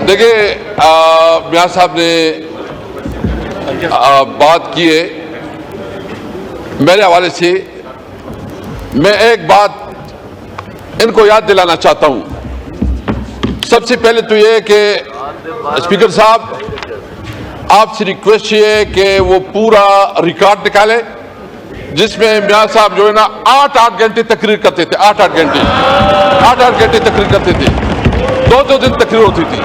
देखिए, मियां साहब ने बात की है, मेरे हवाले से मैं एक बात इनको याद दिलाना चाहता हूं। सबसे पहले तो ये कि स्पीकर साहब, आपसे रिक्वेस्ट ये है कि वो पूरा रिकॉर्ड निकाले जिसमें मियां साहब जो है ना 8-8 घंटे तकरीर करते थे। 8-8 घंटे तकरीर करते थे, 2-2 दिन तकरीर होती थी।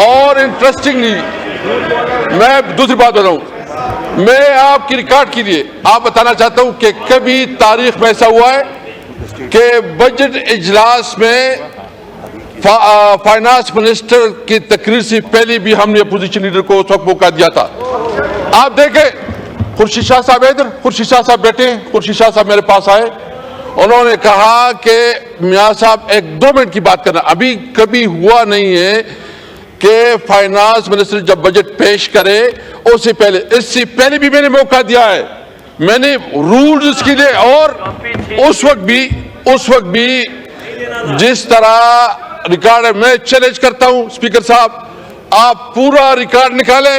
और इंटरेस्टिंगली मैं दूसरी बात बताऊं, मैं आपकी रिकॉर्ड के लिए आप बताना चाहता हूं कि कभी तारीख में ऐसा हुआ है कि बजट इजलास में फाइनेंस मिनिस्टर की तकरीर से पहले भी हमने अपोजिशन लीडर को उस वक्त मौका दिया था। आप देखें, खुर्शीद शाह साहब इधर, खुर्शीद शाह साहब बैठे हैं, खुर्शीद शाह साहब मेरे पास आए, उन्होंने कहा कि मियां साहब 1-2 मिनट की बात करना। अभी कभी हुआ नहीं है कि फाइनेंस मिनिस्टर जब बजट पेश करे उससे पहले, इससे पहले भी मैंने मौका दिया है, मैंने रूल्स इसके लिए। और उस वक्त भी जिस तरह रिकॉर्ड है, मैं चैलेंज करता हूं स्पीकर साहब, आप पूरा रिकॉर्ड निकाले।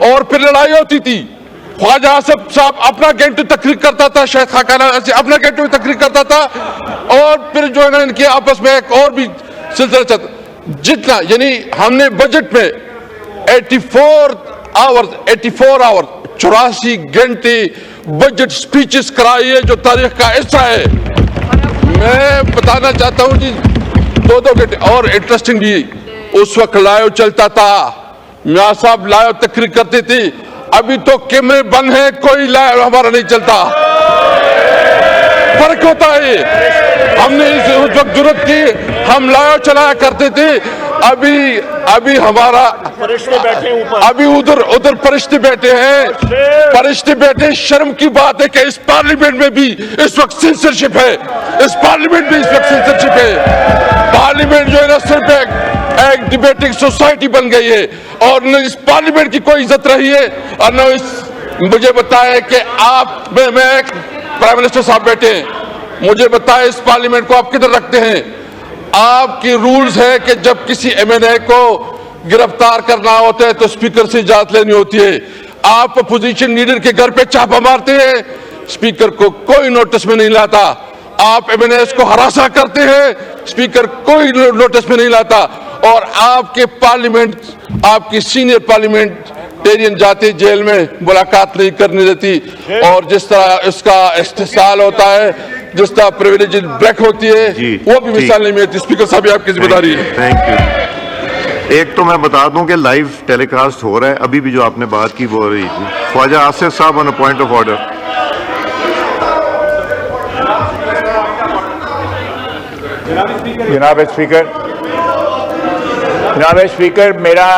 और फिर लड़ाई होती थी, ख्वाजा आसिफ साहब अपना घंटे तकरीर करता था, शेख खाकाना अपना घंटे में तकरीर करता था, और फिर जो है ना इनके आपस में एक और भी सिलसिला चलता। जितना यानी हमने बजट में 84 आवर्स 84 घंटे बजट स्पीचेस कराई है, जो तारीख का हिस्सा है। मैं बताना चाहता हूं जी, 2-2 घंटे। और इंटरेस्टिंगली उस वक्त लाइव चलता था, मियां साहब लाइव तकरीर करते थे। अभी तो कैमरे बंद हैं, कोई लाइव हमारा नहीं चलता। फर्क होता है, हमने उस वक्त जरूरत की, हम लाइव चलाया करते थे। अभी हमारा फरिश्ते बैठे ऊपर, अभी उधर फरिश्ते बैठे हैं, फरिश्ते बैठे। शर्म की बात है कि इस पार्लियामेंट में भी इस वक्त सेंसरशिप है, इस पार्लियामेंट में इस वक्त सेंसरशिप है। पार्लियामेंट जो है ना सिर्फ एक डिबेटिंग सोसाइटी बन गई है, और न इस पार्लियामेंट की कोई इज्जत रही है, और न मुझे बताया कि आप मैं प्राइम मिनिस्टर साहब बैठे हैं, मुझे बताया इस पार्लियामेंट को आप किधर रखते हैं। आपकी रूल्स है कि जब किसी एमएनए को गिरफ्तार करना होता है तो स्पीकर से इजाजत लेनी होती है। आप अपोजिशन लीडर के घर पे छापा मारते हैं, स्पीकर को कोई नोटिस में नहीं लाता। आप एमएनए को हरासा करते हैं, स्पीकर कोई नोटिस में नहीं लाता। और आपके पार्लियामेंट, आपकी सीनियर पार्लियामेंटेरियन जाते जेल में, मुलाकात नहीं करने देती। और जिस तरह इसका इस्तेसाल होता है, जिस तरह प्रिविलेज ब्रेक होती है, वो भी मिसाल नहीं मिलती। स्पीकर साहब, आपकी जिम्मेदारी है। Thank you. एक तो मैं बता दूं कि लाइव टेलीकास्ट हो रहा है, अभी भी जो आपने बात की वो हो रही थी। ख्वाजा आसिफ साहब on a point of order. जनाब स्पीकर, मेरा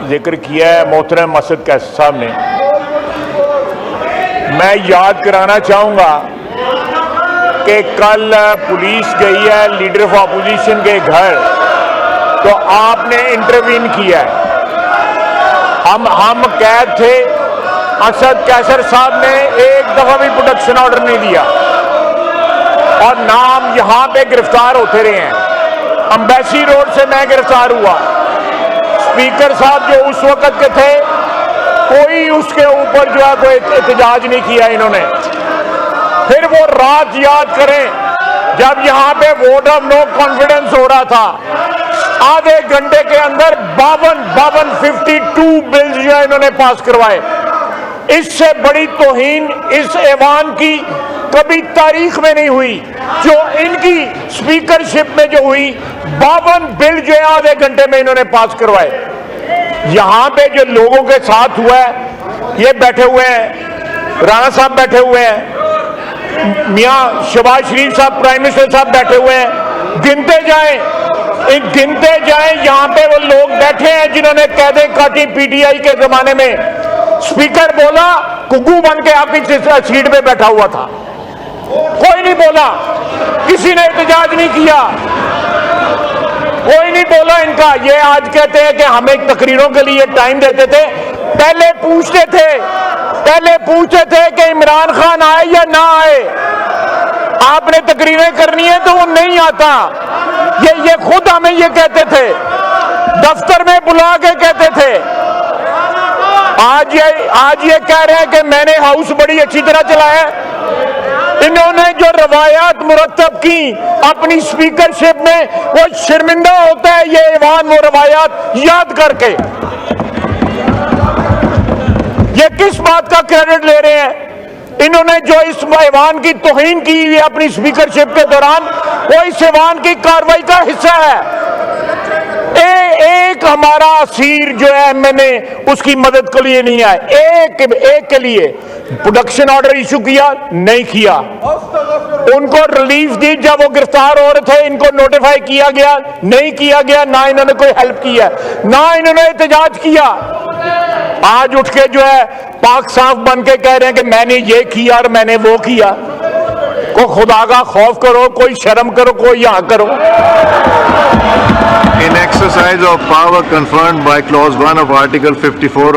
जिक्र किया है मोहतरम मसूद कैसर साहब ने। मैं याद कराना चाहूँगा कि कल पुलिस गई है लीडर ऑफ अपोजिशन के घर, तो आपने इंटरवीन किया है। हम कैद थे, असद कैसर साहब ने एक दफ़ा भी प्रोटेक्शन ऑर्डर नहीं दिया, और नाम यहाँ पे गिरफ्तार होते रहे हैं। अम्बेसी रोड से मैं गिरफ्तार हुआ, स्पीकर साहब जो उस वक्त के थे, कोई उसके ऊपर जो है कोई एहतजाज नहीं किया इन्होंने। फिर वो रात याद करें जब यहाँ पे वोट ऑफ नो कॉन्फिडेंस हो रहा था, आधे घंटे के अंदर 52 बिल जो है इन्होंने पास करवाए। इससे बड़ी तौहीन इस ऐवान की कभी तारीख में नहीं हुई, जो इनकी स्पीकरशिप में जो हुई। 52 बिल जो है आधे घंटे में इन्होंने पास करवाए। यहां पे जो लोगों के साथ हुआ है, ये बैठे हुए हैं, राणा साहब बैठे हुए हैं, मियां शहबाज शरीफ साहब प्राइम मिनिस्टर साहब बैठे हुए हैं। गिनते जाएं, यहां पे वो लोग बैठे हैं जिन्होंने कैदें काटी पीटीआई के जमाने में। स्पीकर बोला, कुग्गू बन के आपकी सीट पे बैठा हुआ था, कोई नहीं बोला, किसी ने एहतजाज नहीं किया, कोई नहीं बोला इनका। ये आज कहते हैं कि हमें तकरीरों के लिए टाइम देते थे। पहले पूछते थे कि इमरान खान आए या ना आए। आपने तकरीरें करनी है तो वो नहीं आता। ये खुद हमें ये कहते थे, दफ्तर में बुला के कहते थे। आज ये कह रहे हैं कि मैंने हाउस बड़ी अच्छी तरह चलाया। इन्होंने जो रवायात मुरतब की अपनी स्पीकरशिप में, वो शर्मिंदा होता है ये ईवान वो रवायात याद करके। ये किस बात का क्रेडिट ले रहे हैं? इन्होंने जो इस ईवान की तौहीन की हुई अपनी स्पीकरशिप के दौरान, वो इस ईवान की कार्रवाई का हिस्सा है। एक हमारा असीर जो है, मैंने उसकी मदद के लिए नहीं आए, एक के लिए प्रोडक्शन ऑर्डर इशू किया नहीं किया, उनको रिलीफ दी जब वो गिरफ्तार हो रहे थे, इनको नोटिफाई किया गया नहीं किया गया, ना इन्होंने कोई हेल्प किया, ना इन्होंने एहतजाज किया। आज उठ के जो है पाक साफ बन के कह रहे हैं कि मैंने ये किया और मैंने वो किया। को खुदा का खौफ करो, कोई शर्म करो, कोई यहाँ करो। In exercise of power conferred by clause 1 of Article 54